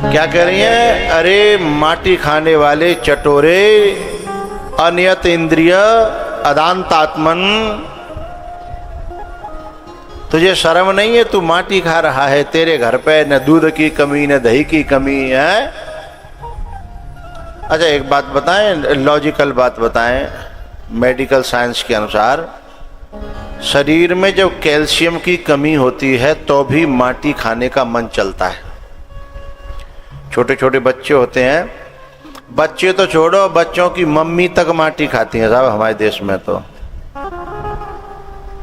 क्या कह रही हैं? अरे माटी खाने वाले चटोरे, अनियत इंद्रिय, अदांतात्मन, तुझे शर्म नहीं है? तू माटी खा रहा है, तेरे घर पे न दूध की कमी न दही की कमी है। अच्छा एक बात बताएं, लॉजिकल बात बताएं, मेडिकल साइंस के अनुसार शरीर में जब कैल्शियम की कमी होती है तो भी माटी खाने का मन चलता है। छोटे छोटे बच्चे होते हैं, बच्चे तो छोड़ो, बच्चों की मम्मी तक माटी खाती है साहब हमारे देश में। तो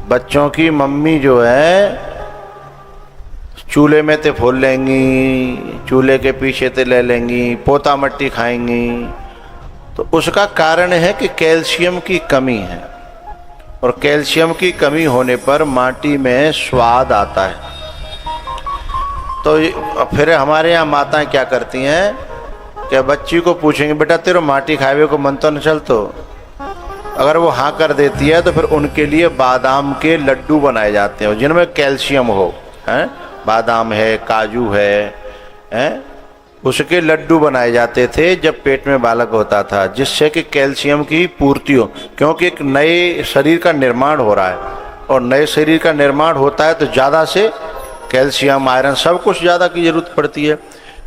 बच्चों की मम्मी जो है चूल्हे में ते फोल लेंगी, चूल्हे के पीछे ते ले लेंगी, पोता मट्टी खाएंगी। तो उसका कारण है कि कैल्शियम की कमी है, और कैल्शियम की कमी होने पर माटी में स्वाद आता है। तो फिर हमारे यहाँ माताएं क्या करती हैं कि बच्ची को पूछेंगे, बेटा तेरे माटी खावे को मन तो न चलतो? अगर वो हाँ कर देती है तो फिर उनके लिए बादाम के लड्डू बनाए जाते हैं जिनमें कैल्शियम हो, हैं? बादाम है, काजू है, हैं? उसके लड्डू बनाए जाते थे जब पेट में बालक होता था, जिससे कि कैल्शियम की पूर्ति हो, क्योंकि एक नए शरीर का निर्माण हो रहा है, और नए शरीर का निर्माण होता है तो ज़्यादा से कैल्शियम, आयरन, सब कुछ ज़्यादा की ज़रूरत पड़ती है।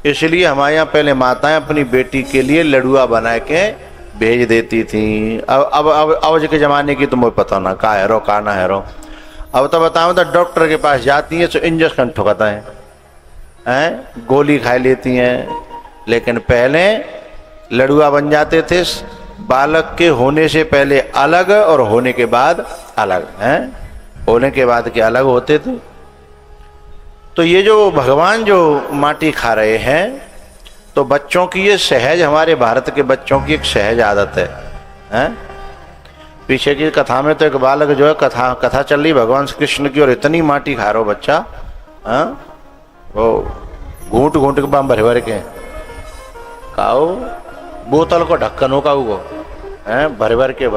इसलिए हमारे यहाँ पहले माताएं अपनी बेटी के लिए लडुआ बना के भेज देती थी। अब के ज़माने की तो मुझे पता ना, का है रो का ना है रो। अब तो बताऊँ तो डॉक्टर के पास जाती हैं तो इंजेक्शन ठुकाता हैं, गोली खा लेती हैं। लेकिन पहले लड़ुआ बन जाते थे, बालक के होने से पहले अलग और होने के बाद अलग, हैं? होने के बाद के अलग होते थे। तो ये जो भगवान जो माटी खा रहे हैं, तो बच्चों की ये सहज, हमारे भारत के बच्चों की एक सहज आदत है, हैं? पीछे की कथा में तो एक बालक जो है, कथा चल रही भगवान श्री कृष्ण की, और इतनी माटी खा रहा हो बच्चा, हाँ? वो घूंट घूंट के बाम भर भर के खाओ, बोतल को ढक्कन हो का वो, हैं? भर भर के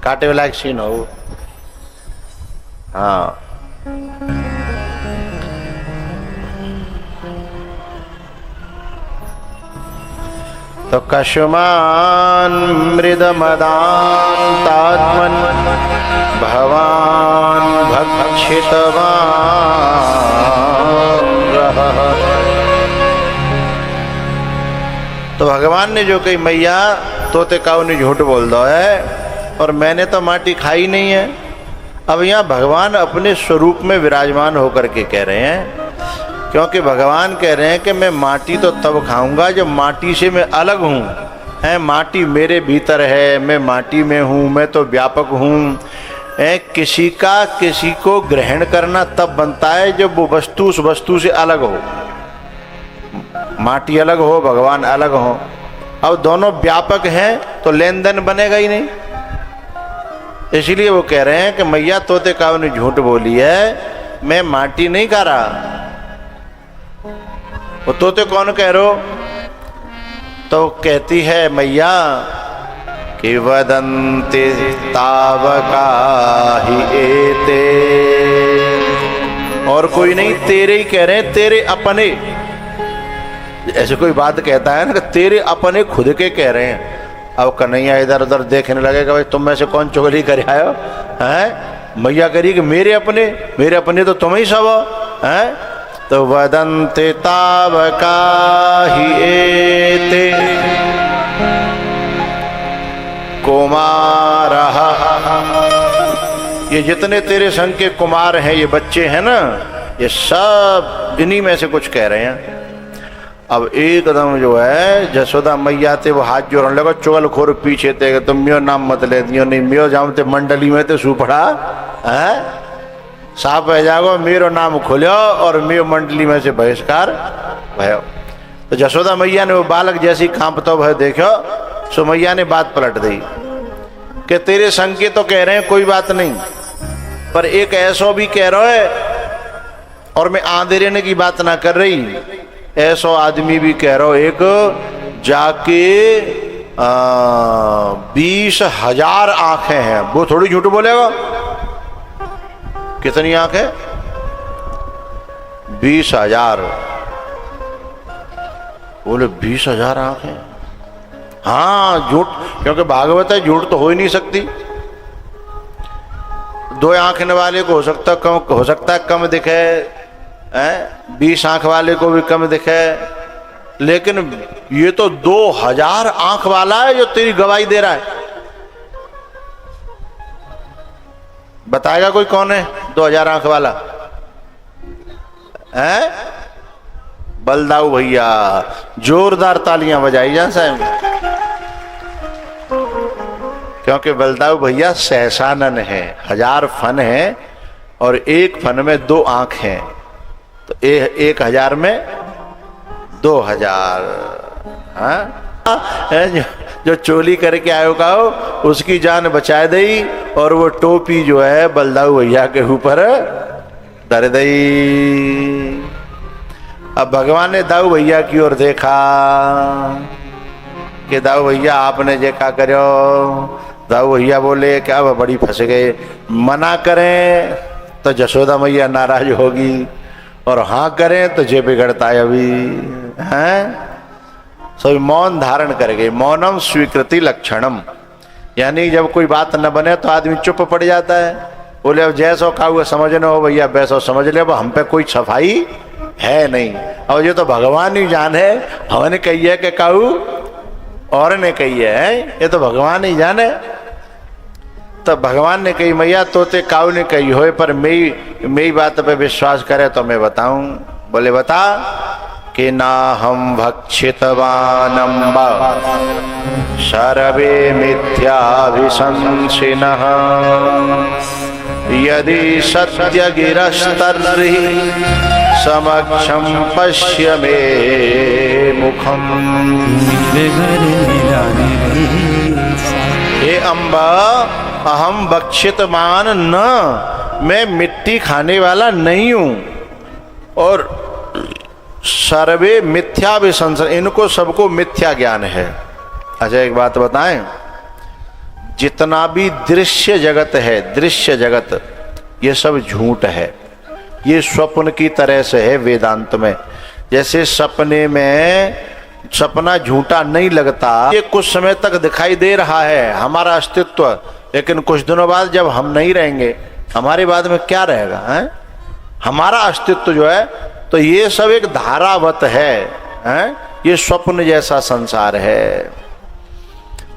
काटे वाला एक सीन हो। हाँ, तो कशुमान मृदमदान्तात्मन भवान भक्षितवान। तो भगवान ने जो कही, मैया तोते काऊ ने झूठ बोल दो है, और मैंने तो माटी खाई नहीं है। अब यहाँ भगवान अपने स्वरूप में विराजमान होकर के कह रहे हैं, क्योंकि भगवान कह रहे हैं कि मैं माटी तो तब खाऊंगा जब माटी से मैं अलग हूँ, हैं? माटी मेरे भीतर है, मैं माटी में हूँ, मैं तो व्यापक हूँ। किसी का किसी को ग्रहण करना तब बनता है जब वो वस्तु उस वस्तु से अलग हो। माटी अलग हो, भगवान अलग हो। अब दोनों व्यापक हैं तो लेन देन बनेगा ही नहीं। इसलिए वो कह रहे हैं कि मैया तोते काऊ ने झूठ बोली है, मैं माटी नहीं खा रहा। वो तोते कौन कह रहे हो? तो कहती है मैया कि वदन्ति तावका ही एते, और कोई नहीं, तेरे ही कह रहे हैं, तेरे अपने। ऐसे कोई बात कहता है ना कि तेरे अपने खुद के कह रहे हैं। अब कन्हैया इधर उधर देखने लगेगा, भाई तुम में से कौन चुगली कर आयो, हैं? मैया करी कि मेरे अपने तो तुम ही सब हो, हैं? तो वदन्ति तावका ही एते कुमारः। ये जितने तेरे संग के कुमार हैं, ये बच्चे हैं ना, ये सब इन्हीं में से कुछ कह रहे हैं। अब एकदम जो है जसोदा मैया थे वो हाथ जोड़ने लगा, चुगल खोर पीछे थे, तुम म्यो नाम मत ले दियो, नहीं म्यो जामते मंडली में तो सुपड़ा है, साफ है जागो, मेरो नाम खुलो और मेरो मंडली में से बहिष्कार भयो। तो जसोदा मैया ने वो बालक जैसी कांपता भय देखो, सो मैया ने बात पलट दी कि तेरे संग के तो कह रहे हैं कोई बात नहीं, पर एक ऐसो भी कह रहा है, और मैं आंधे रहने की बात ना कर रही, ऐसो आदमी भी कह रहा हो, एक जाके 20,000 आंखें हैं, वो थोड़ी झूठ बोलेगा? कितनी आंखें? 20,000। बोले 20,000 आंखें? हाँ झूठ, क्योंकि भागवत है, झूठ तो हो ही नहीं सकती। 2 आंख वाले को हो सकता है कम दिखे, 20 आंख वाले को भी कम दिखे, लेकिन ये तो 2,000 आंख वाला है जो तेरी गवाही दे रहा है। बताएगा कोई कौन है 2,000 आंख वाला? है बलदाऊ भैया। जोरदार तालियां बजाई जान साहब, क्योंकि बलदाऊ भैया सहसानन है, 1000 फन है और एक फन में 2 आंख हैं, तो 1000 में 2000। हाँ जो चोली करके आयो का हो उसकी जान बचा दई, और वो टोपी जो है बलदाऊ भैया के ऊपर धर दई। अब भगवान ने दाऊ भैया की ओर देखा कि दाऊ भैया आपने जे का करो। दाऊ भैया बोले क्या वह बड़ी फंस गए, मना करें तो जशोदा मैया नाराज होगी, और हाँ करें तो जे बिगड़ता है अभी। हैं सभी मौन धारण कर गए। मौनम स्वीकृति लक्षणम, यानी जब कोई बात न बने तो आदमी चुप पड़ जाता है। बोले अब जैसो कहा समझने हो भैया वैसो समझ ले, अब हम पे कोई सफाई है नहीं। और ये तो भगवान ही जान है, हमने कही है कि काऊ और ने कही है, ये तो भगवान ही जाने। तो भगवान ने कही मैया तोते काऊ ने कही हो, पर मेरी बात पे विश्वास करे तो मैं बताऊं। बोले बता कि ना हम भक्षितवानम्ब सर्वे मिथ्याभिशंसिनः यदि सत्य गिरस्तर्हि समक्षम पश्य मे मुखम। हे अम्बा अहम भक्षितमान न, मैं मिट्टी खाने वाला नहीं हूं, और सर्वे मिथ्या विसंसन, इनको सबको मिथ्या ज्ञान है। अच्छा एक बात बताएं, जितना भी दृश्य जगत है, दृश्य जगत ये सब झूठ है, ये स्वप्न की तरह से है वेदांत में। जैसे सपने में सपना झूठा नहीं लगता, ये कुछ समय तक दिखाई दे रहा है हमारा अस्तित्व, लेकिन कुछ दिनों बाद जब हम नहीं रहेंगे हमारे बाद में क्या रहेगा है? हमारा अस्तित्व जो है, तो ये सब एक धारावत है? ये स्वप्न जैसा संसार है।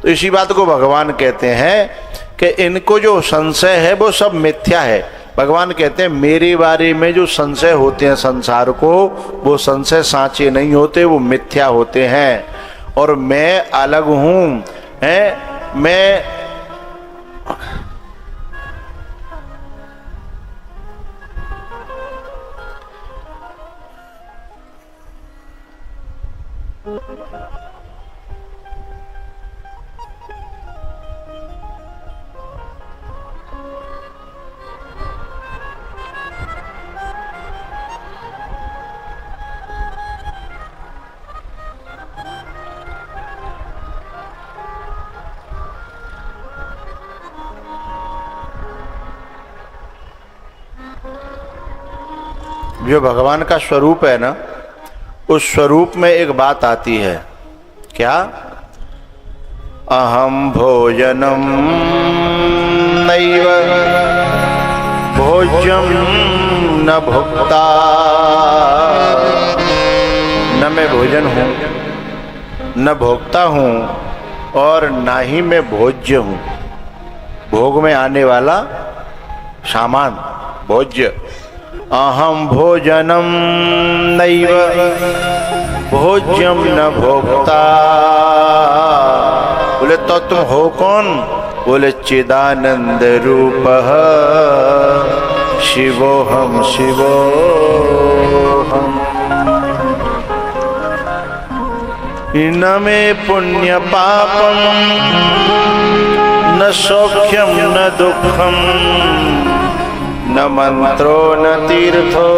तो इसी बात को भगवान कहते हैं कि इनको जो संशय है वो सब मिथ्या है। भगवान कहते हैं मेरे बारे में जो संशय होते हैं संसार को, वो संशय साँचे नहीं होते, वो मिथ्या होते हैं। और मैं अलग हूँ, मैं जो भगवान का स्वरूप है ना, उस स्वरूप में एक बात आती है, क्या? अहम भोजनम नैव भोज्यम न भोक्ता, न मैं भोजन हूँ न भोक्ता हूँ और ना ही मैं भोज्य हूँ। भोग में आने वाला सामान भोज्य। अहम भोजनम नैव भोज्यम न भोक्ता। बोले तो तुम हो कौन? बोले चिदानंद रूपः शिवोहम शिवोहम। न मे पुण्य पापम न सौख्यम न दुखम न मंत्रो न तीर्थो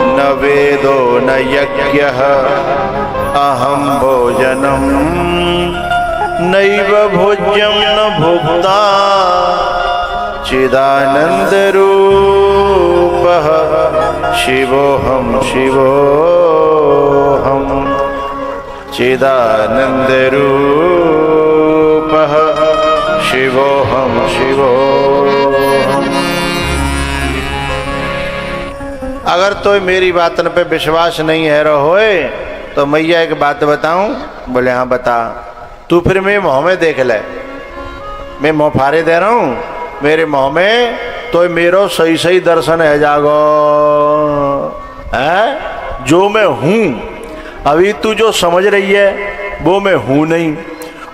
न वेदो न यज्ञः अहम भोजनम नैव भोज्यम न भोक्ता चिदानंद रूपः शिवोहम शिवोऽहं शिवोऽहं चिदानन्दरूपः शिवोऽहं शिवोऽहम्। अगर तो मेरी बातन पे विश्वास नहीं है रहोए तो मैया एक बात बताऊं? बोले हाँ बता। तू फिर मेरे मुँह में देख ले, मैं मुँह फाड़े दे रहा हूँ, मेरे मुँह में तो मेरो सही सही दर्शन है जागो है जो मैं हूँ। अभी तू जो समझ रही है वो मैं हूँ नहीं,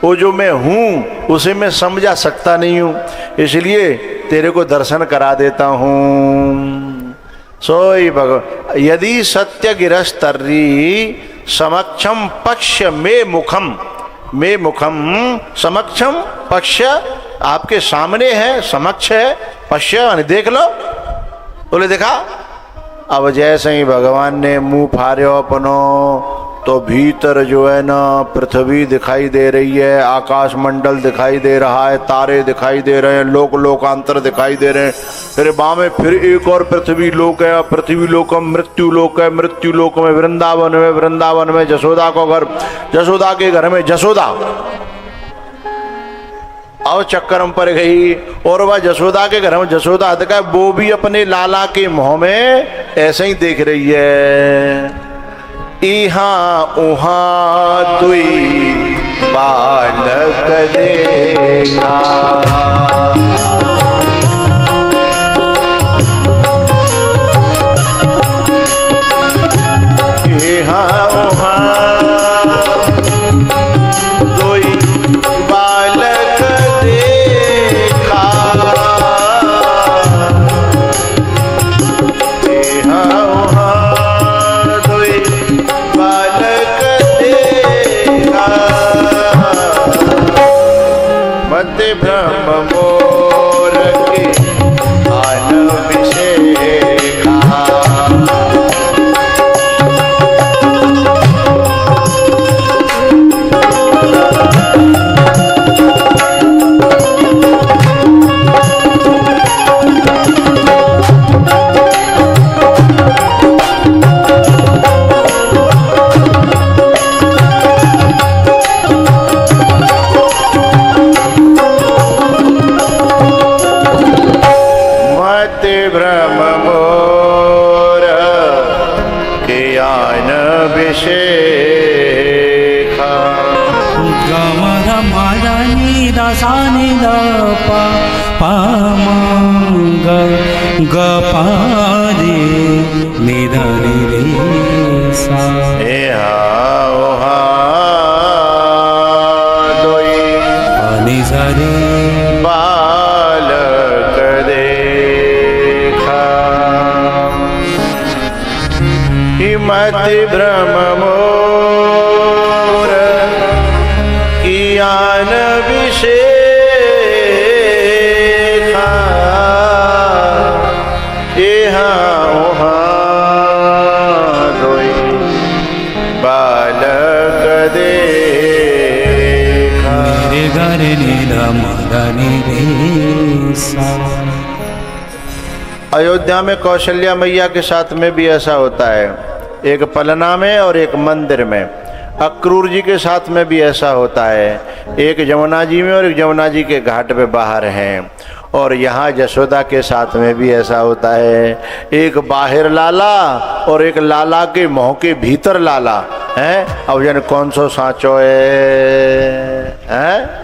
वो जो मैं हूँ उसे मैं समझा सकता नहीं हूँ, इसलिए तेरे को दर्शन करा देता हूँ। सोई भगवान यदि सत्य गिरस्तरी समक्षम पक्ष में मुखम समक्षम पक्ष आपके सामने है, समक्ष है, पश्य यानी देख लो। बोले देखा। अब जैसे ही भगवान ने मुंह फाड़ो अपनो तो भीतर जो है ना पृथ्वी दिखाई दे रही है, आकाश मंडल दिखाई दे रहा है, तारे दिखाई दे रहे हैं, लोकांतर दिखाई दे रहे हैं। फिर बामे फिर एक और पृथ्वी लोक है, पृथ्वी लोक मृत्यु लोक है, मृत्यु लोक में वृंदावन में जसोदा को घर, जसोदा के घर में जसोदा और चक्कर हम पर गई। और वह जसोदा के घर में जसोदा का वो भी अपने लाला के मुंह में ऐसे ही देख रही है। इहाँ उहाँ दुई बालक देखा, इहाँ उहाँ दुई बालक देखा, इहाँ उहाँ दुई बालक देखा, मत ब्रह्म मोर के आन विषेखा। ब्रह्म मोर के आन विषेखा। गमर मदनी दसानि द पामंग ग पादे निधनि रे सा। दोई अनि सरे बालक मति ब्रह्म मोर की आन विषेखा। यहाँ उहाँ दोई बालक देखा। मेरे घर निध मदनि रे सा। अयोध्या में कौशल्या मैया के साथ में भी ऐसा होता है, एक पलना में और एक मंदिर में। अक्रूर जी के साथ में भी ऐसा होता है, एक जमुना जी में और एक जमुना जी के घाट पे बाहर हैं। और यहाँ जसोदा के साथ में भी ऐसा होता है, एक बाहर लाला और एक लाला के मुँह के भीतर लाला है। अब जन कौन सो साँचो है?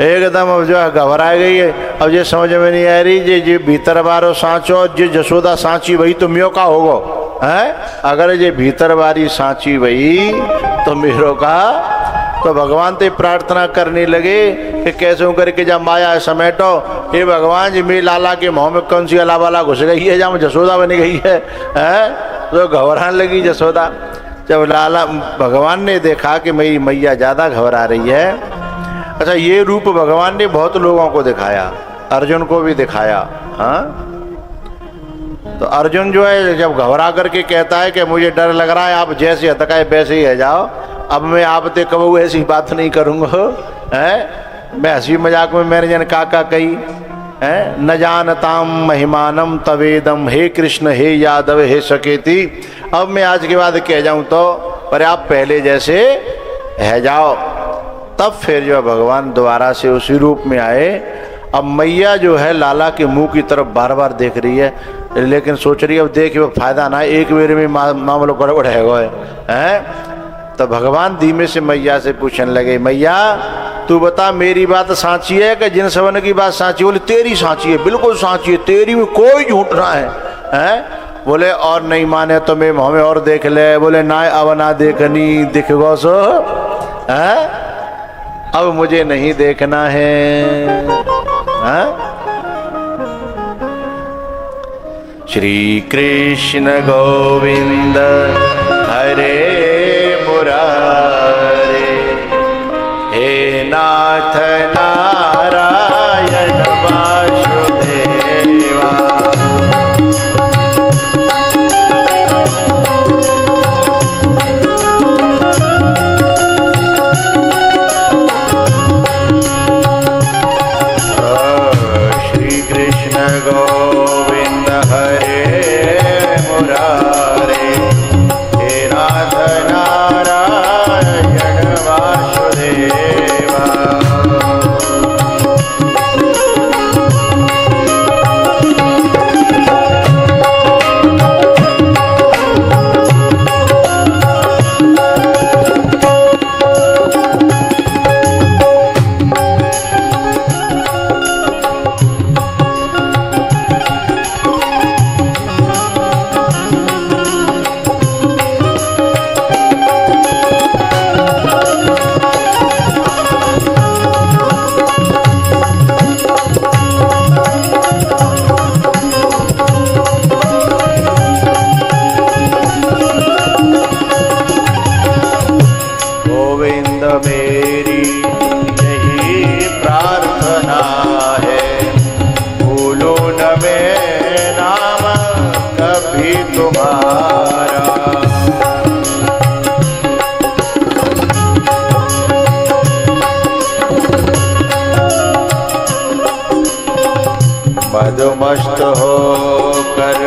एकदम अब जो घबरा गई है। अब ये समझ में नहीं आ रही जे भीतर बारो सांचो जो जसोदा सांची वही तो म्यो का होगो है। अगर ये भीतर बारी सांची वही तो मेरो का तो भगवान ते प्रार्थना करने लगे कि कैसे करके जब माया समेटो, हे भगवान जी मेरे लाला के मुँह में कौन सी अलावाला घुस गई है जहाँ जसोदा बन गई है। तो घबराने लगी जसोदा। जब लाला भगवान ने देखा कि मेरी मैया ज़्यादा घबरा रही है। अच्छा, ये रूप भगवान ने बहुत लोगों को दिखाया, अर्जुन को भी दिखाया। हाँ, तो अर्जुन जो है जब घबरा करके कहता है कि मुझे डर लग रहा है, आप जैसे हतकाए वैसे ही है जाओ, अब मैं आप ते कबू ऐसी बात नहीं करूँगा। है मैं हंसी मजाक में मैंने जन काका कही है, न जानताम महिमानम तवेदम, हे कृष्ण हे यादव हे सकेती। अब मैं आज के बाद कह जाऊं तो, पर आप पहले जैसे है जाओ। तब फिर जो भगवान दोबारा से उसी रूप में आए। अब मैया जो है लाला के मुंह की तरफ बार बार देख रही है, लेकिन सोच रही है अब देख फायदा ना, एक बेर में मामलो गड़बड़ है। तो भगवान धीमे से मैया से पूछने लगे, मैया तू बता मेरी बात साची है कि जिन सवन की बात साची? बोले तेरी साची है, बिल्कुल साची है, तेरी में कोई झूठ ना है। बोले और नहीं माने तो मैं हमें और देख ले। बोले ना अब ना देखनी, दिख गो सो है, अब मुझे नहीं देखना है। श्री कृष्ण गोविंद हरे मुरारे, हे नाथ नारायण वासुदेवा। श्री कृष्ण गोविंद हरे मुरारे, हे नाथ नारायण वासुदेवा। गोविंद मेरी यही प्रार्थना है, भूलो न मैं नाम कभी तुम्हारा। मदमस्त होकर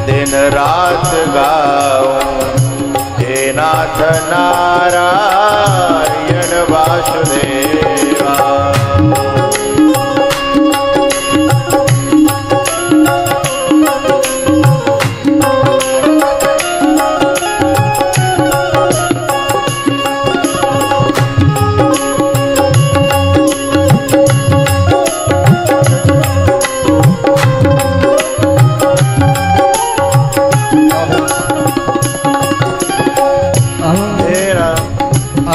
दिन रात गाऊं, हे नाथ नारायण वासुदेवा।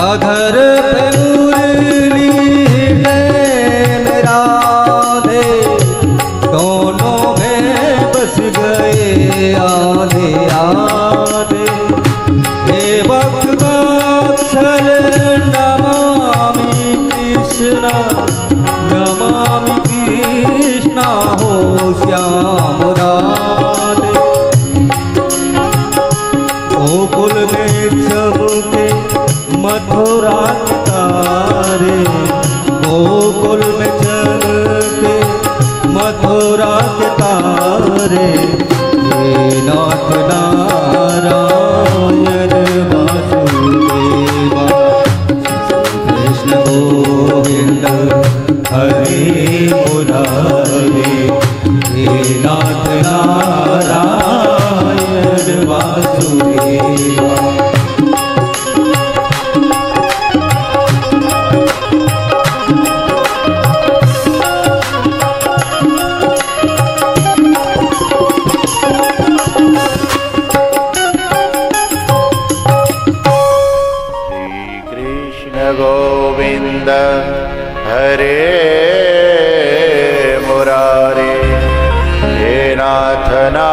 अधर पे मुरली नैन राधे, दोनों में बस गए आधे आधे। हे भक्तवत्सल नमामि कृष्णा, नमामि कृष्णा हो श्याम राधे। गोकुल में सबके मथुरा के तारे, गोकुल में चल के मथुरा के तारे। हे नाथ नारायण वासुदेवा, कृष्ण गोविंद हरे मुरारे, हे नाथ नारायण वासुदेवा। गोविंद हरे मुरारे, हे नाथ ना